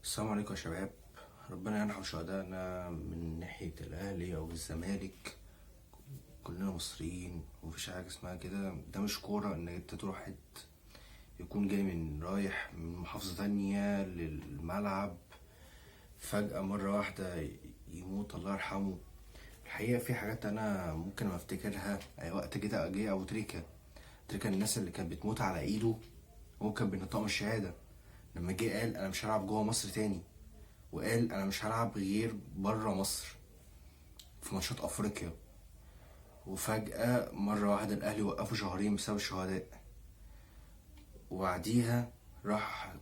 السلام عليكم يا شباب. ربنا يرحم شهدائنا من ناحية الأهلي أو الزمالك. كلنا مصريين ومفيش حاجة اسمها كده. ده مش كورة إن أنت تروح يكون جاي رايح من محافظة تانية للملعب فجأة مرة واحدة يموت الله يرحمه. الحقيقة في حاجات أنا ممكن ما أفتكرها. أي وقت كده جه أبو تريكة الناس اللي كانت بتموت على إيده هو كان بينطقم الشهادة. لما جه قال أنا مش هلعب جوه مصر تاني، وقال انا مش هلعب غير بره مصر في ماتشات افريقيا. وفجأة مرة واحدة الاهلي وقفوا شهرين بسبب الشهداء، وبعديها راح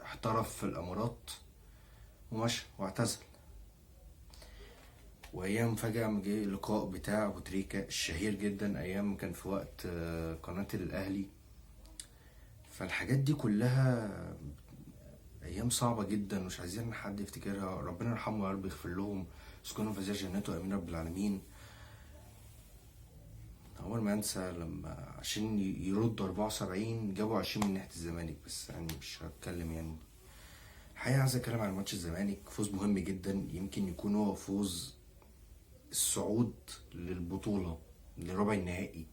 احترف في الامارات ومشى واعتزل. وايام فجأة ما جه اللقاء بتاع ابو تريكة الشهير جدا، ايام كان في وقت قناة الاهلي. فالحاجات دي كلها ايام صعبة جدا مش عايزين حد يفتكرها. ربنا يرحمه يا رب، يغفر لهم، يسكنهم في جناته امين رب العالمين. أول ما أنسى لما عشان يردوا 74 جابوا 20 من ناحية الزمالك، بس يعني مش هتكلم يعني. الحقيقة عايز أتكلم عن ماتش الزمالك. فوز مهم جدا، يمكن يكون هو فوز الصعود للبطولة لربع النهائي.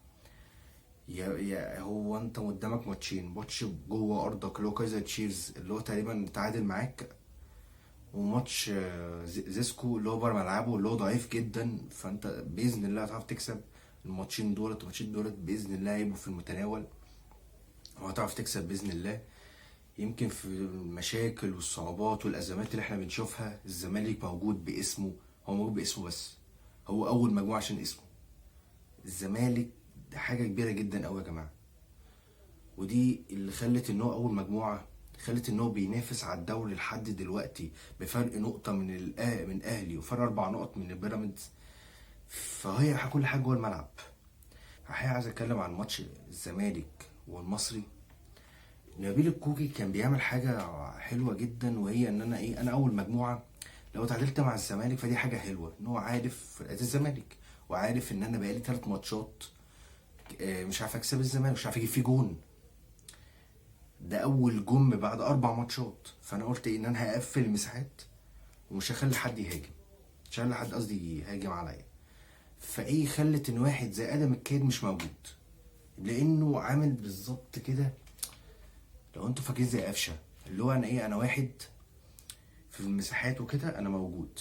هو أنت قدامك ماتشين، ماتش جوه أرضك اللي هو كايزر تشيفز اللي هو تقريبا تعادل معاك، وماتش زيسكو اللي هو بره ملعبه اللي هو ضعيف جدا. فانت باذن الله هتعرف تكسب الماتشين دولت باذن الله هيبقوا في المتناول، وهتعرف تكسب باذن الله. يمكن في المشاكل والصعوبات والازمات اللي احنا بنشوفها الزمالك موجود باسمه. هو موجود باسمه، بس هو اول مجموعه عشان اسمه الزمالك. ده حاجه كبيره جدا قوي يا جماعه، ودي اللي خلت ان هو اول مجموعه، خلت ان هو بينافس على الدوري لحد دلوقتي بفرق نقطه من اهلي، وفرق 4 نقط من البيراميدز. فهي كل حاجه جوه الملعب. الحقيقه عايز اتكلم عن ماتش الزمالك والمصري. نبيل الكوكي كان بيعمل حاجه حلوه جدا، وهي ان انا اول مجموعه لو اتعادلت مع الزمالك فدي حاجه حلوه، ان هو عارف فرقه الزمالك وعارف ان انا بقالي 3 ماتشات مش عارف اكسب الزمالك، مش عارف اجيب فيه جون. ده اول جم بعد 4 ماتشات. فانا قلت ان انا هقفل المساحات ومش هخلي حد يهاجم، مش هخلي حد قصدي يهاجم عليا. فايه خلت ان واحد زي ادم الكيد مش موجود، لانه عامل بالظبط كده. لو انتوا فاكرين زي قفشه، اللي هو انا واحد في المساحات وكده انا موجود،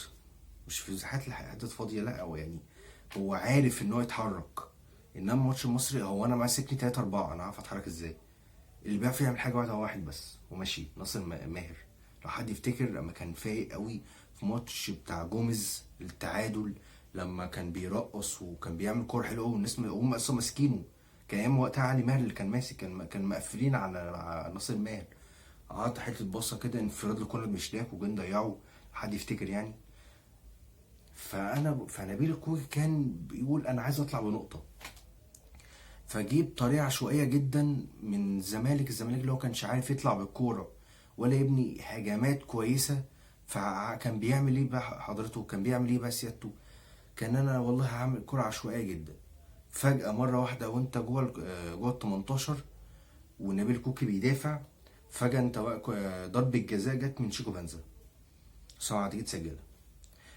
مش في مساحات الحتت فاضيه، لا. او يعني هو عارف ان هو يتحرك. انما ماتش المصري هو انا ماسكني 3 4، انا عارف اتحرك ازاي. اللي بيعرف يعمل حاجه واحده هو واحد بس وماشي، ناصر ماهر. لو حد يفتكر لما كان فايق قوي في ماتش بتاع جوميز التعادل، لما كان بيرقص وكان بيعمل كوره حلوه والناس هم اصلا ماسكينه. كان ايام وقتها علي ماهر اللي كان ماسك، كان مقفلين على ناصر ماهر. قعد حته بصه كده انفراد لكل مشلاك وجن ضيعه. حد يفتكر يعني. فنبيل الكوكي كان بيقول انا عايز اطلع بنقطه، فجيب طريقه عشوائيه جدا من الزمالك اللي هو كانش عارف يطلع بالكوره ولا يبني هجمات كويسه. فكان بيعمل ايه بقى حضرته؟ كان بيعمل ايه بقى سيادته؟ كان انا والله هعمل كوره عشوائيه جدا. فجاه مره واحده وانت جوه ال 18 ونبيل كوكي بيدافع، فجاه انت ضربه جزاء جت من شيكو بنزا، سواء هتيجي تسجلها.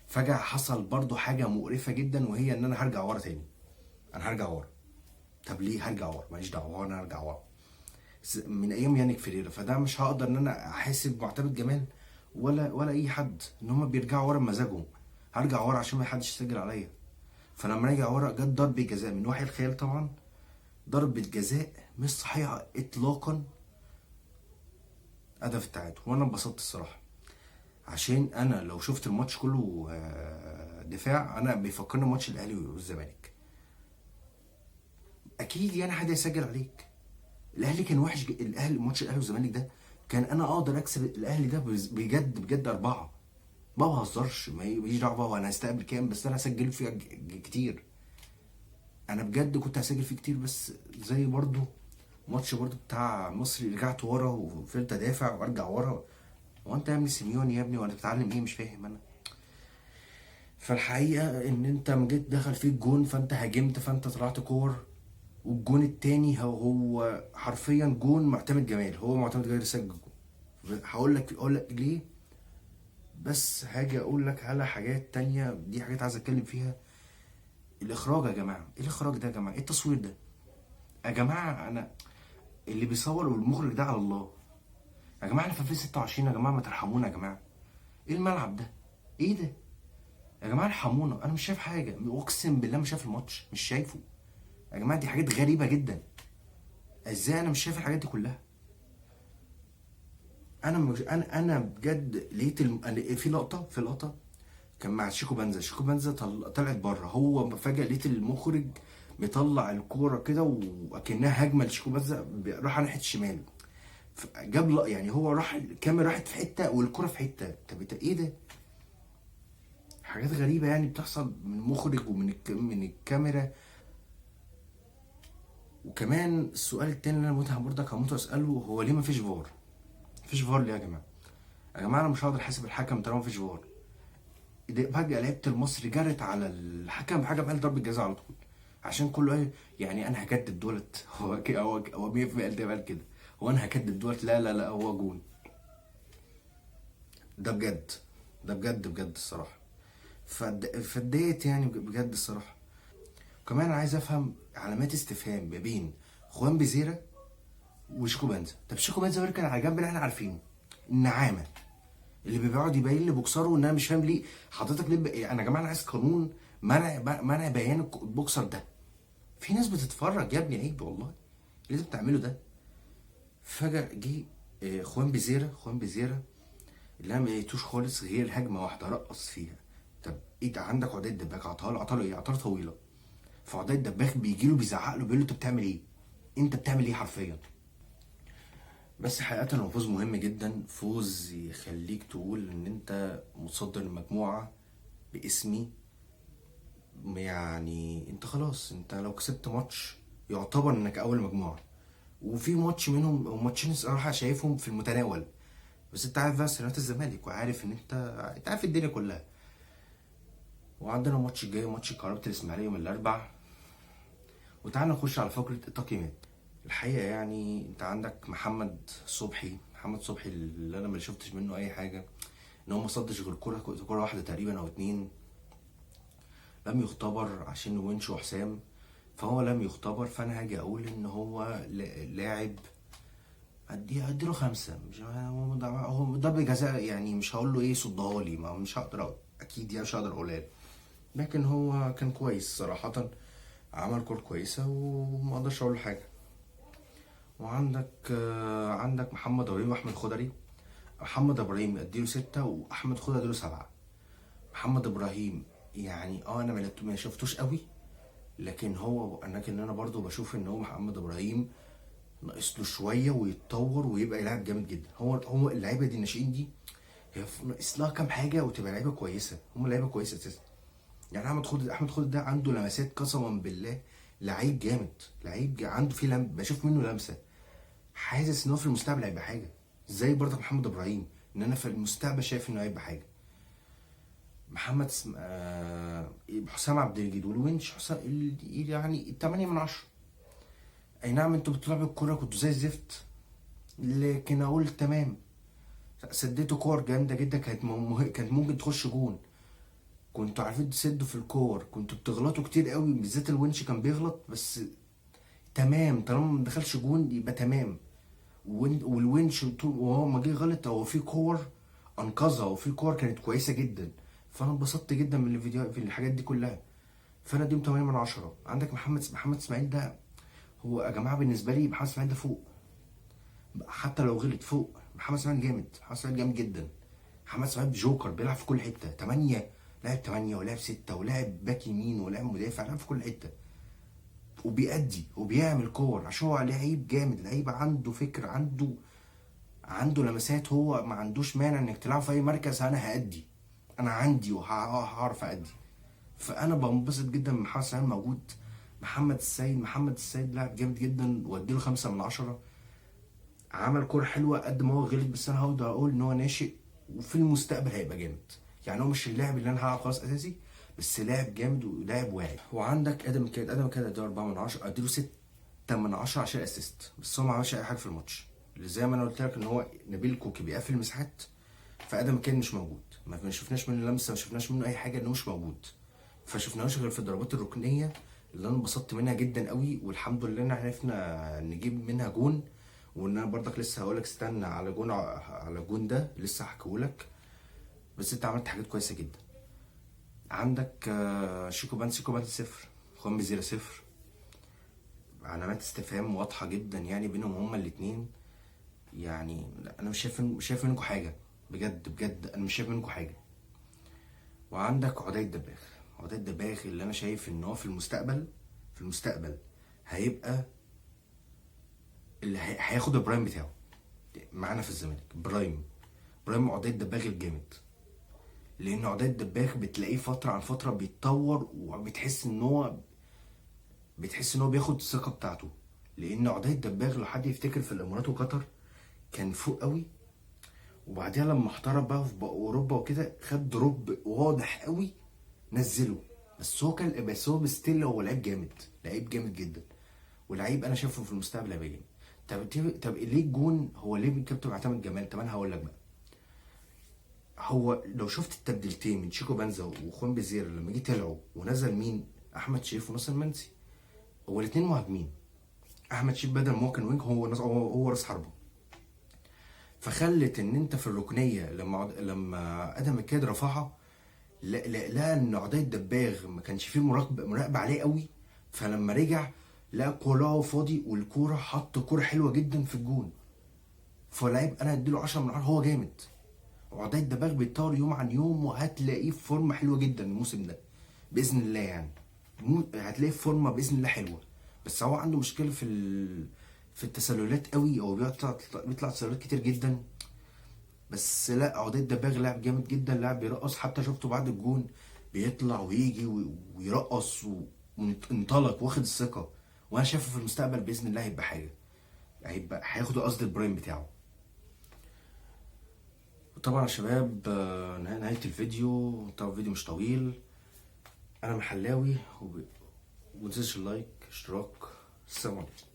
فجاه حصل برضو حاجه مقرفه جدا، وهي ان انا هرجع ورا تاني. انا هرجع ورا. طب ليه هرجع ورا؟ ماليش دعوه، انا هرجع ورا من ايام يانيك فريرا. فده مش هقدر ان انا احاسب معتمد جمال ولا اي حد ان هم بيرجعوا ورا بمزاجهم. هرجع ورا عشان ما حدش يسجل عليا. فلما رجع ورا جت ضربه جزاء من وحي الخيال، طبعا ضربه جزاء مش صحيحه اطلاقا، هدف التعادل. وانا انبسطت الصراحه، عشان انا لو شفت الماتش كله دفاع، انا بيفكرني ماتش الاهلي والزمالك. اكيد يعني حد هيسجل عليك. الاهلي كان وحش الاهلي ماتش الاهلي والزمالك ده كان انا اقدر اكسب الاهلي ده بجد بجد 4. ما بهزرش، ماليش دعوه بقى وانا هستقبل كام، بس انا هسجل فيه كتير. انا بجد كنت هسجل فيه كتير. بس زي برضو ماتش برضو بتاع مصري، رجعت ورا وفضلت ادافع وارجع ورا. هو انت يا ابني سيميوني يا ابني، وانا بتتعلم ايه؟ مش فاهم انا. فالحقيقه ان انت ما جيت دخل فيك جون فانت هاجمت، فانت طلعت كور. والجون التاني هو حرفيا جون معتمد جمال، هو معتمد جمال سجل جون. هقول لك ليه. بس هاجي اقول لك على حاجات تانية، دي حاجات عايز اتكلم فيها. الاخراج يا جماعه، ايه الاخراج ده يا جماعه؟ ايه التصوير ده يا جماعه؟ انا اللي بيصور والمخرج ده على الله يا جماعه. احنا في 2026 يا جماعه، ما ترحمونا يا جماعه. ايه الملعب ده؟ ايه ده يا جماعه؟ ارحمونا، انا مش شايف حاجه، اقسم بالله مش شايف الماتش، مش شايفه يا جماعه. دي حاجات غريبه جدا، ازاي انا مش شايف الحاجات دي كلها؟ انا مش انا بجد لقيت أنا في لقطه كان مع شيكو بنزا. شيكو بنزا طلعت بره، هو فجاه لقيت المخرج مطلع الكوره كده وكانها هجمه لشيكو بنزا، راح ناحيه الشمال. جاب يعني هو راح، الكاميرا راحت في حته والكوره في حته. طب ايه ده؟ حاجات غريبه يعني بتحصل من المخرج ومن من الكاميرا. وكمان السؤال التاني اللي انا هموت اساله، هو ليه مفيش فار؟ مفيش فار ليه يا جماعه؟ يا جماعه انا مش هقدر احاسب الحكم طالما مفيش فار. فجاه لعيبه المصري جرت على الحكم، حاجه قال ضربه جزاء على طول، عشان كله يعني انا هكدب دولت. هو 100% قال كده، هو انا هكدب دولت؟ لا لا لا، هو جون. ده بجد، ده بجد بجد الصراحه. فاتضايقت يعني بجد الصراحه. كمان عايز افهم علامات استفهام ما بين خوان بيزيرا وشيكو بنزا. طب شيكو بنزا بيركن على جنب اللي احنا عارفينه، النعامه اللي بيقعد يبين لي بوكسره. ان انا مش فاهم ليه حضرتك، ليه انا يا جماعه انا عايز قانون منع بيان البوكسر ده. في ناس بتتفرج يا ابني، عيب والله اللي لازم تعمله ده. فجأة جه خوان بيزيرا اللي انا ما لقيتوش خالص غير هجمه واحده رقص فيها. طب ايه ده؟ عندك عداد دباك عطاله ايه؟ عطاله طويله. فعداد الدباك بيجي له بيزعق له، بيقول له انت بتعمل ايه؟ انت بتعمل ايه حرفيا؟ بس حقيقة هو فوز مهم جدا، فوز يخليك تقول ان انت متصدر المجموعة باسمي. يعني انت خلاص، انت لو كسبت ماتش يعتبر انك اول مجموعة. وفي ماتش منهم، ماتشين الصراحة شايفهم في المتناول. بس انت عارف بقى سيناريوهات الزمالك، وعارف ان انت عارف الدنيا كلها. وعندنا ماتش جاي، ماتش قرابة الاسماعيلية يوم الاربع. وتعالى نخش على فقرة التقييمات. الحقيقة يعني انت عندك محمد صبحي اللي انا ما شفتش منه اي حاجة، ان هو ما صدش غير كرة واحدة تقريبا او اتنين. لم يختبر عشان ونش وحسام، فهو لم يختبر. فانا هاجي اقول ان هو لاعب اديله 5. مش هو ضربة جزاء يعني، مش هقول له ايه صدها لي، ما مش هقدر اكيد يعني، مش هقدر اقولها له. لكن هو كان كويس صراحة، عمل كورة كويسة وما اقدرش اقول له حاجة. عندك محمد ابراهيم واحمد خضري. محمد ابراهيم اديله 6 واحمد خضري اديله 7. محمد ابراهيم يعني انا ما شفتوش قوي، لكن انا برضو بشوف ان هو محمد ابراهيم ناقص له شويه ويتطور ويبقى لاعب جامد جدا. هو اللعيبه دي الناشئين دي هي ناقص لها كام حاجه وتبقى لعيبه كويسه. هم لعيبه كويسه اساسا. يعني احمد خضر ده عنده لمسات قسما بالله، لعيب جامد، عنده فيه بشوف منه لمسه. حاسس ان هو في المستقبل هيبقى حاجه، زي برضك محمد ابراهيم، ان انا في المستقبل شايف انه هيبقى حاجه. حسام عبد المجيد والونش حسام يعني 8 من 10. اي نعم انتوا بتلعبوا الكوره كنتوا زي الزفت، لكن اقول تمام. سديتوا كور جامده جدا، كانت ممكن تخش جون. كنتوا عارفين تسدوا في الكور، كنتوا بتغلطوا كتير قوي، بالذات الونش كان بيغلط. بس تمام، طالما ما دخلش جون يبقى تمام. والونش وهو ما جه غلط، هو في كور انقذها، وفي كور كانت كويسه جدا. فانا انبسطت جدا من الفيديو في الحاجات دي كلها. فانا اديهم 8 من 10. عندك محمد اسماعيل ده، هو يا جماعه بالنسبه لي محمد اسماعيل ده فوق، حتى لو غلط فوق. محمد اسماعيل جامد، محمد اسماعيل جامد جدا. محمد اسماعيل جوكر، بيلعب في كل حته. 8 لاعب 8 ولاعب 6 ولاعب باك يمين ولاعب مدافع، لاعب في كل حته. وبيأدي وبيعمل كور عشان هو لعيب جامد، لعيب عنده فكر، عنده لمسات. هو ما عندوش مانع انك تلعب في اي مركز. انا هأدي، انا عندي وهعرف أدي. فانا بنبسط جدا من محمد اسماعيل موجود. محمد السيد لاعب جامد جدا، واديله 5 من 10. عمل كورة حلوة قد ما هو غلط، بس انا هقدر اقول ان هو ناشئ وفي المستقبل هيبقى جامد. يعني هو مش اللاعب اللي انا هلعب خلاص اساسي، بس لاعب جامد ولاعب واعي. وعندك ادم كده اديله 4 من 10، اديله 6 من 10 عشان اسيست، بس هو ما عملش اي حاجه في الماتش. اللي زي ما انا قلت لك ان هو نبيل كوكي بيقفل مساحات، فادم كان مش موجود، ما شفناش منه لمسه، ما شفناش منه اي حاجه، انه مش موجود. فشفناهوش غير في الضربات الركنيه اللي انا انبسطت منها جدا قوي، والحمد لله ان عرفنا نجيب منها جون. وان انا برضك لسه هقولك استنى على جون، على الجون ده لسه هحكيهولك. بس انت عملت حاجات كويسه جدا. عندك شيكو بان صفر، خوان بيزيرا صفر، علامات استفهام واضحه جدا يعني بينهم هما الاتنين. يعني لا، انا مش شايف منكم حاجه، بجد بجد انا مش شايف منكم حاجه. وعندك عدي الدباغ، عدي الدباغ اللي انا شايف ان هو في المستقبل، في المستقبل هيبقى اللي هياخد البرايم بتاعه معانا في الزمالك. برايم عدي الدباغ الجامد. لان عدي الدباغ بتلاقيه فتره عن فتره بيتطور، بتحس ان هو بياخد الثقه بتاعته. لان عدي الدباغ لو حد يفتكر في الامارات وقطر كان فوق قوي، وبعديها لما احترف بقى في اوروبا وكده خد دروب واضح قوي، نزله. بس هو بستيل هو لعيب جامد، لعيب جامد جدا، ولعيب انا شايفه في المستقبل هيبقى جامد. طب ليه الجون هو ليه الكابتن معتمد جمال؟ طب انا هقول لك بقى. هو لو شفت التبديلتين من شيكو بنزا وخوان بيزيرا لما جه طلعوا ونزل مين؟ احمد شريف وناصر منسي. هو الاثنين مهاجمين. احمد شريف بدل ما هو كان وينج، هو راس حربه. فخلت ان انت في الركنيه لما ادم الكاد رفعها، لا ان عدي الدباغ ما كانش فيه مراقبه عليه قوي. فلما رجع لقى كوره فاضي، والكوره حط كوره حلوه جدا في الجون. فلاعب انا اديله 10 من 10، هو جامد. وعدي الدباغ بيتطور يوم عن يوم، وهتلاقيه في فورمه حلوه جدا الموسم ده باذن الله يعني. هتلاقيه في فورمه باذن الله حلوه. بس هو عنده مشكله في التسللات قوي، او بيطلع تسللات كتير جدا. بس لا، عودة دباغ لاعب جامد جدا، لاعب بيرقص، حتى شفته بعد الجون بيطلع ويجي ويرقص وانطلق واخد الثقة. وانا شايفه في المستقبل باذن الله هيبقى حاجة، هياخد قصد البرايم بتاعه. وطبعا يا شباب نهاية الفيديو. طبعا الفيديو مش طويل. انا محلاوي ومتنساش اللايك اشتراك. السلام عليكم.